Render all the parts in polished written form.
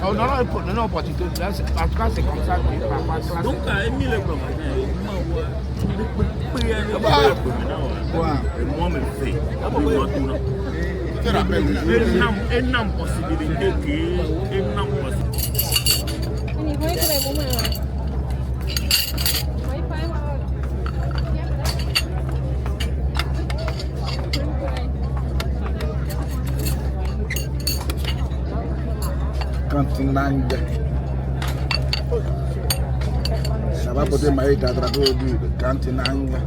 Oh non, non, non, opportunité. En tout cas, c'est comme ça que par classe. Donc, à Émile, le moi, me fait. Énorme possibilité que. Énorme possibilité. Cantinanga. Ça va porter ma drapeau du Cantinanga.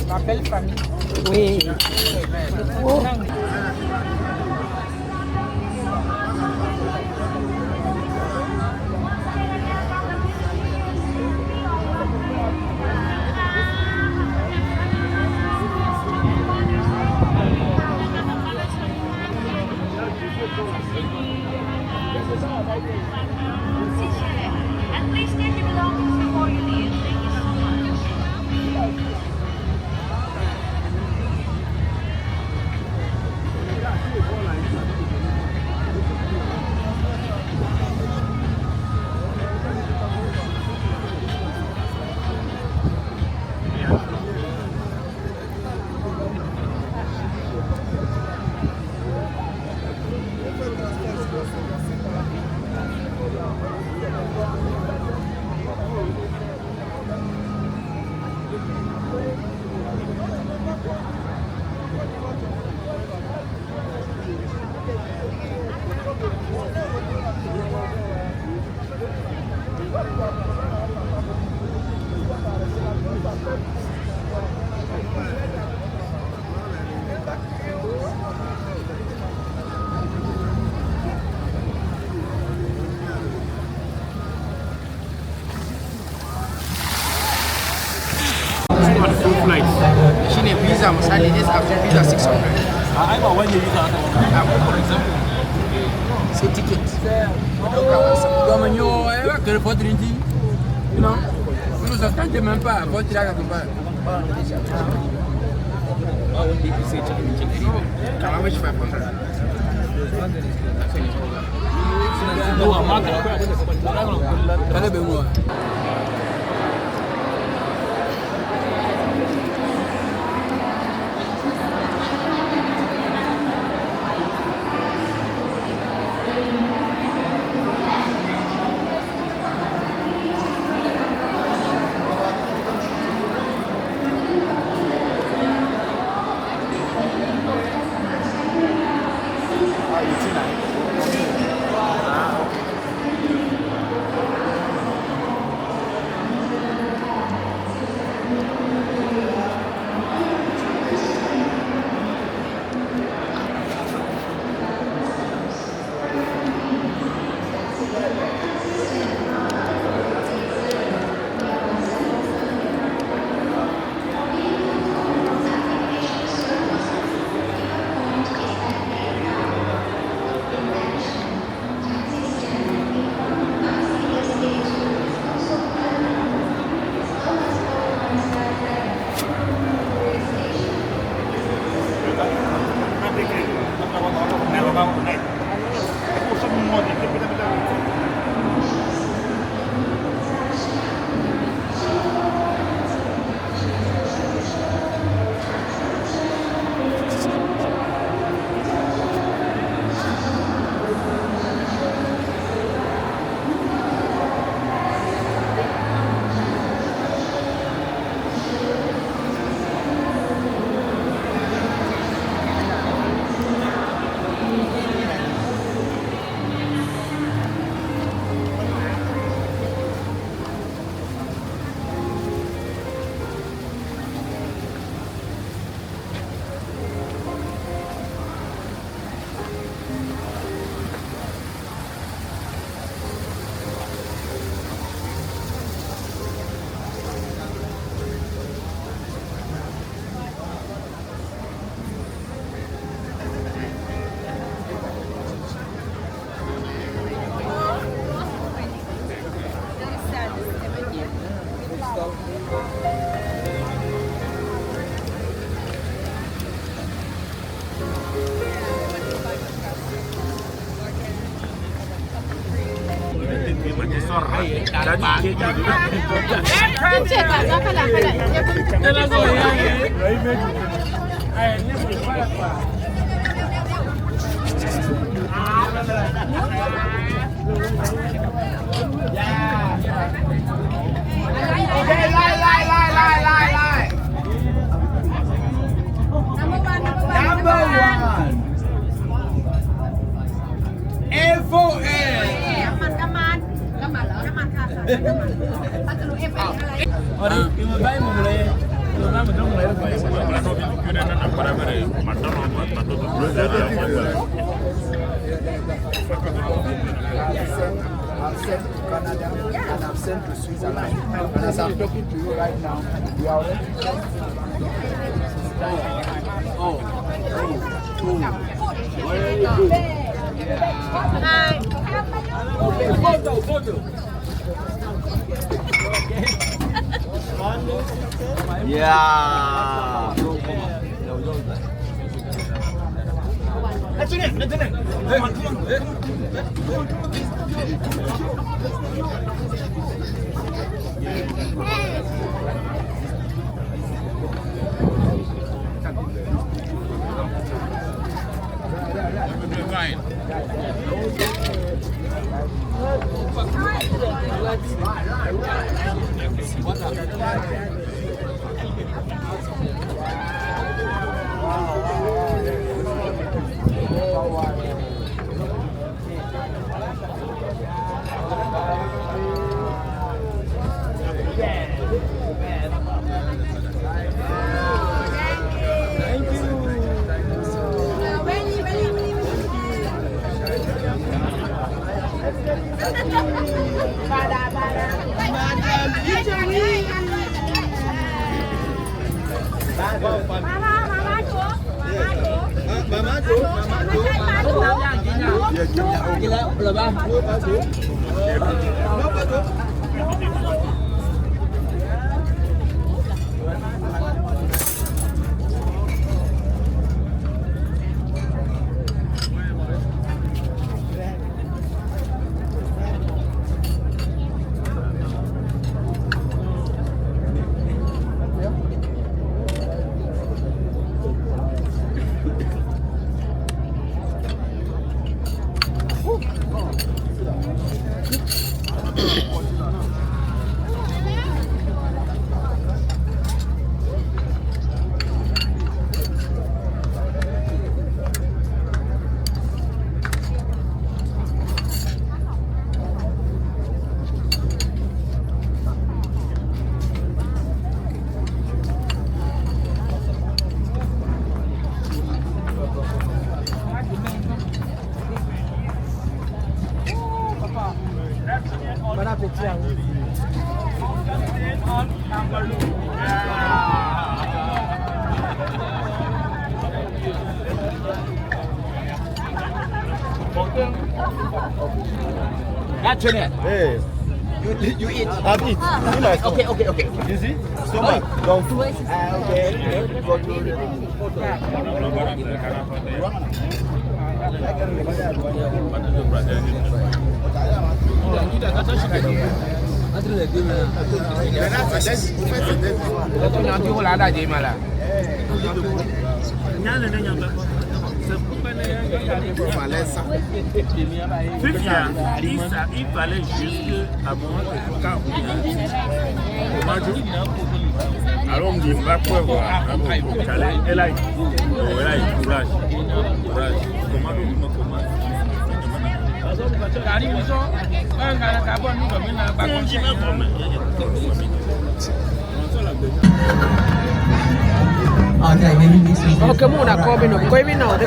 La belle famille. Oui. Oh. And please take your belongings before you leave. Thank you so much. Chine visa misali this after visa 600. I know when you use that. For example, c'est ticket. Comme nous, que le faute non, vous nous entendez même pas, votre là quelque part. How much 500? Allez, ben moi. I've sent to Canada and I've sent to Switzerland. And as I'm talking to you right now, we are already. Photo. Yeah. Hey. You eat. I've eat. Okay. You see? Stomach. Don't. Il fallait juste avoir quand alors on dit va quoi voir elle a courage Okay, maybe this is Okay, muna coming up. Going now, the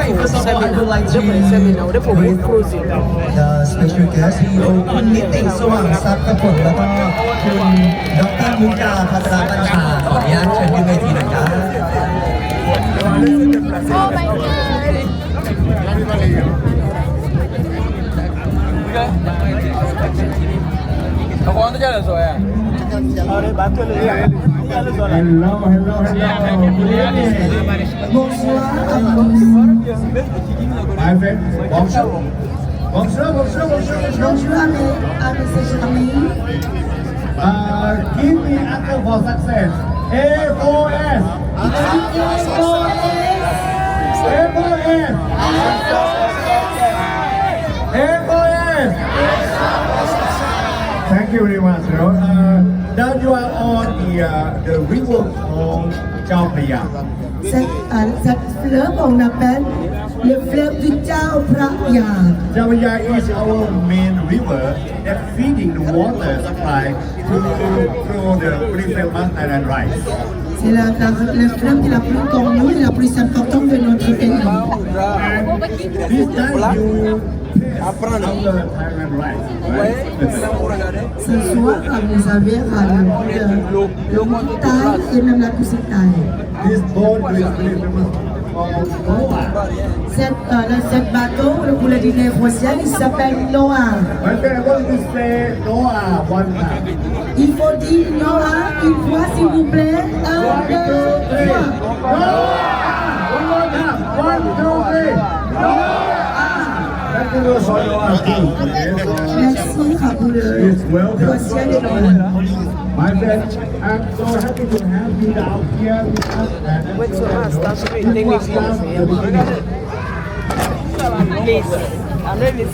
for cruising. the special guest CEO คุณนิติสว่างทรัพย์ครับผมแล้วก็คุณดร.มุกดาภัทรบัญชาขออนุญาตเชิญขึ้นเวทีหน่อยครับ Ako ano dyan so ya? Bonsoir à tous. My friend, bonjour. Bonjour, bonjour, bonjour, bonjour. Bonjour à mes amis. Give me answer for success. A-O-S. A-O-S. A-O-S. Thank you very much. Now you are on the river called Chao Phraya. Cette fleuve, on appelle le fleuve du Chao Phraya. Chao Phraya is our main river that feeding the water supply through the very famous Thailand rice. C'est le fleuve qui est la plus connue et la plus importante de notre pays. And this time you apprendre our Thailand rice, right? Ce soir, vous avez le Thaï et même la cuisine thaï. This boat is very famous called Noah. Cette bateau, pour le dîner royal, il s'appelle Noah. When they want to say Noah one time. Il faut dire Noah une fois, s'il vous plaît. 1, 2, 3. Noah! One more time. 1, 2, 3. Noah! Thank you for your Merci pour le royal de Noah. My friend, I'm so happy to have you down here with us. Wait, so start to think Please, I'm not even